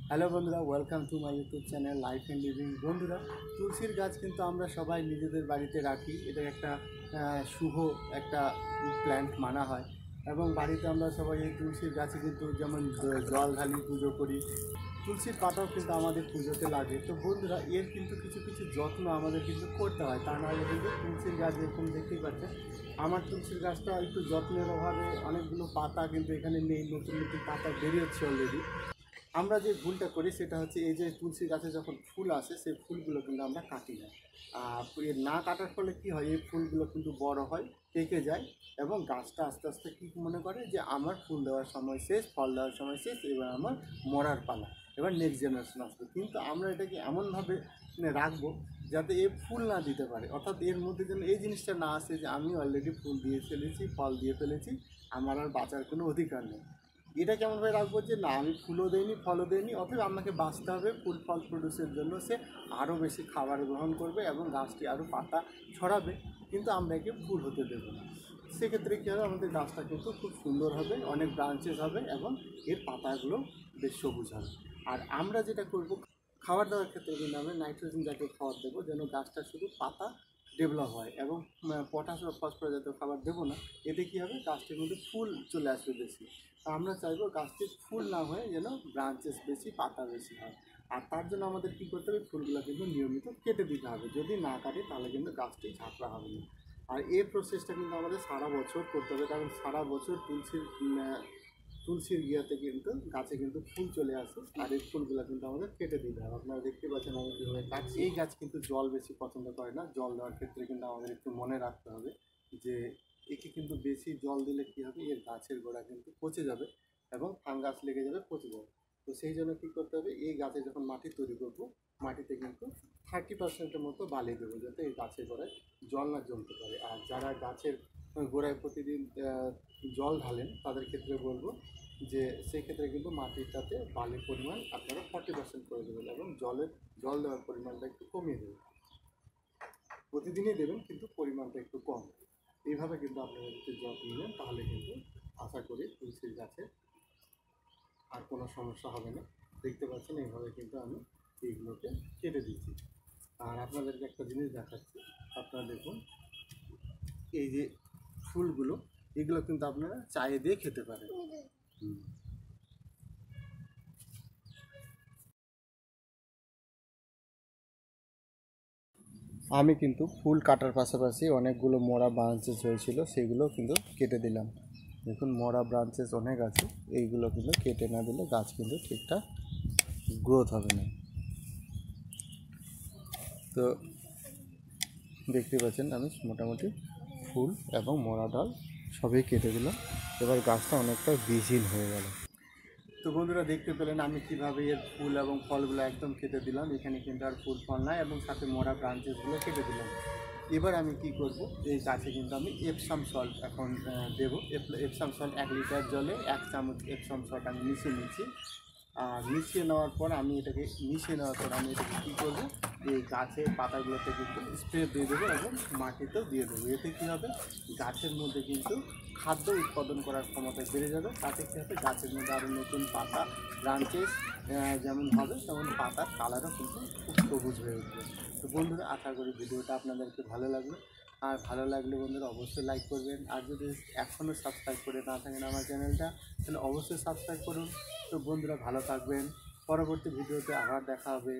Hello বন্ধুরা, welcome to my YouTube channel life and living. বন্ধুরা, তুলসীর গাছ কিন্তু আমরা সবাই নিজেদের বাড়িতে রাখি। এটা একটা শুভ একটা প্ল্যান্ট মানা হয় এবং বাড়িতে আমরা সবাই এই তুলসীর গাছে কিন্তু যেমন জল ঢালি, পুজো করি। তুলসীর পাতাও কিন্তু আমাদের পুজোতে লাগে। তো বন্ধুরা, এর কিন্তু কিছু কিছু যত্ন আমাদের কিন্তু করতে হয়, তা নাহলে কিন্তু তুলসীর গাছ যেরকম দেখতেই পাচ্ছেন, আমার তুলসীর গাছটা একটু যত্নের অভাবে অনেকগুলো পাতা কিন্তু এখানে নেই, নতুন নতুন পাতা বেরিয়েছে অলরেডি। আমরা যে ভুলটা করি সেটা হচ্ছে, এই যে তুলসী গাছে যখন ফুল আসে সেই ফুলগুলো কিন্তু আমরা কাটি না। এর না কাটার ফলে কি হয়, এই ফুলগুলো কিন্তু বড় হয়, পেকে যায় এবং গাছটা আস্তে আস্তে কী মনে করে যে আমার ফুল দেওয়ার সময় শেষ, ফল দেওয়ার সময় শেষ, এবার আমার মরার পালা, এবার নেক্সট জেনারেশন আসবে। কিন্তু আমরা এটাকে এমনভাবে রাখবো যাতে এ ফুল না দিতে পারে, অর্থাৎ এর মধ্যে যেন এই জিনিসটা না আসে যে আমি অলরেডি ফুল দিয়ে ফেলেছি, ফল দিয়ে ফেলেছি, আমার আর বাঁচার কোনো অধিকার নেই। এটা কেমনভাবে রাখবো যে না, আমি ফুলও দেইনি, ফলও দেইনি, অতএব আমাকে বাঁচতে হবে। ফুল ফল প্রডিউসের জন্য সে আরও বেশি খাবার গ্রহণ করবে এবং গাছটি আরও পাতা ছড়াবে, কিন্তু আমরা একে ফুল হতে দেবো না। সেক্ষেত্রে কী হবে, আমাদের গাছটা কিন্তু খুব সুন্দর হবে, অনেক ব্রাঞ্চেস হবে এবং এর পাতাগুলো বেশ সবুজ হবে। আর আমরা যেটা করব, খাবার দাবার ক্ষেত্রে কিন্তু আমরা নাইট্রোজেন জাতীয় খাবার দেবো, যেন গাছটা শুধু পাতা ডেভেলপ হয়, এবং পটাশ বা ফসফরাস জাতীয় খাবার দেবো না। এতে কী হবে, গাছটির মধ্যে ফুল চলে আসবে বেশি। তা আমরা চাইবো গাছটির ফুল না হয়ে যেন ব্রাঞ্চেস বেশি, পাতা বেশি হয়। আর তার জন্য আমাদের কী করতে হবে, ফুলগুলো কিন্তু নিয়মিত কেটে দিতে হবে। যদি না কাটে তাহলে কিন্তু গাছটি ঝাঁকড়া হবে না। আর এই প্রসেসটা কিন্তু আমাদের সারা বছর করতে হবে, কারণ সারা বছর তুলসীর গিয়াতে কিন্তু গাছে কিন্তু ফুল চলে আসে, আর এই ফুলগুলো কিন্তু আমাদের কেটে দিতে হবে। আপনারা দেখতে পাচ্ছেন আমি কীভাবে কাটছি। এই গাছ কিন্তু জল বেশি পছন্দ করে না। জল দেওয়ার ক্ষেত্রে কিন্তু আমাদের একটু মনে রাখতে হবে যে একে কিন্তু বেশি জল দিলে কী হবে, এর গাছের গোড়া কিন্তু পচে যাবে এবং ফাঙ্গাস লেগে যাবে, পচে যাবে। তো সেই জন্য কী করতে হবে, এই গাছে যখন মাটি তৈরি করব, মাটিতে কিন্তু 30% মতো বালি দেবো, যাতে এই গাছের গোড়ায় জল না জমতে পারে। আর যারা গাছের গোড়ায় প্রতিদিন জল ঢালেন তাদের ক্ষেত্রে বলবো যে সেক্ষেত্রে কিন্তু মাটিটাতে বালির পরিমাণ আপনারা 40% করে দেবেন এবং জল দেওয়ার পরিমাণটা একটু কমিয়ে দেবেন। প্রতিদিনই দেবেন কিন্তু পরিমাণটা একটু কম। এইভাবে কিন্তু আপনারা যদি যত্ন নেন তাহলে কিন্তু আশা করি তুলসীর গাছে আর কোনো সমস্যা হবে না। দেখতে পাচ্ছেন এইভাবে কিন্তু আমি এইগুলোকে কেটে দিচ্ছি। আর আপনাদেরকে একটা জিনিস দেখাচ্ছি, আপনারা দেখুন, এই যে ফুলগুলো, এগুলো কিন্তু আপনারা চায়ে দিয়ে খেতে পারেন। আমি কিন্তু ফুল কাটার পাশাপাশি অনেকগুলো মরা ব্রাঞ্চেস হয়েছিল, সেগুলো কিন্তু কেটে দিলাম। দেখুন, মরা ব্রাঞ্চেস অনেক আছে, এইগুলো কিন্তু কেটে না দিলে গাছ কিন্তু ঠিকঠাক গ্রোথ হবে না। তো দেখতে পাচ্ছেন আমি মোটামুটি ফুল এবং মরা ডাল সবই কেটে দিলাম। এবার গাছটা অনেকটা বীজহীন হয়ে গেল। তো বন্ধুরা, দেখতে পেলেন আমি কীভাবে এর ফুল এবং ফলগুলো একদম কেটে দিলাম। এখানে কিন্তু আর ফুল ফল নাই এবং সাথে মরা ব্রাঞ্চেসগুলো কেটে দিলাম। এবার আমি কি করব, এই গাছে কিন্তু আমি এপসাম সল্ট এখন দেবো। এপসাম সল্ট 1 লিটার জলে 1 চামচ এপসাম সল্ট আমি মিশিয়ে নিচ্ছি। আর মিশিয়ে নেওয়ার পর আমি এটাকে কী করবো, এই গাছের পাতাগুলোতে কিন্তু স্প্রে দিয়ে দেবো এবং মাটিতেও দিয়ে দেবো। এতে কী হবে, গাছের মধ্যে কিন্তু খাদ্য উৎপাদন করার ক্ষমতা বেড়ে যাবে। তাতে কী হবে, গাছের মধ্যে আরও নতুন পাতা, ব্রাঞ্চেস যেমন হবে, তেমন পাতার কালারও কিন্তু খুব সবুজ হয়ে উঠবে। তো বন্ধুরা, আশা করি ভিডিওটা আপনাদেরকে ভালো লাগবে। আর ভালো লাগলে বন্ধুরা অবশ্যই লাইক করবেন। আর যদি এখনও সাবস্ক্রাইব করে না থাকেন আমার চ্যানেলটা, তাহলে অবশ্যই সাবস্ক্রাইব করুন। তো বন্ধুরা, ভালো থাকবেন। পরবর্তী ভিডিওতে আবার দেখা হবে।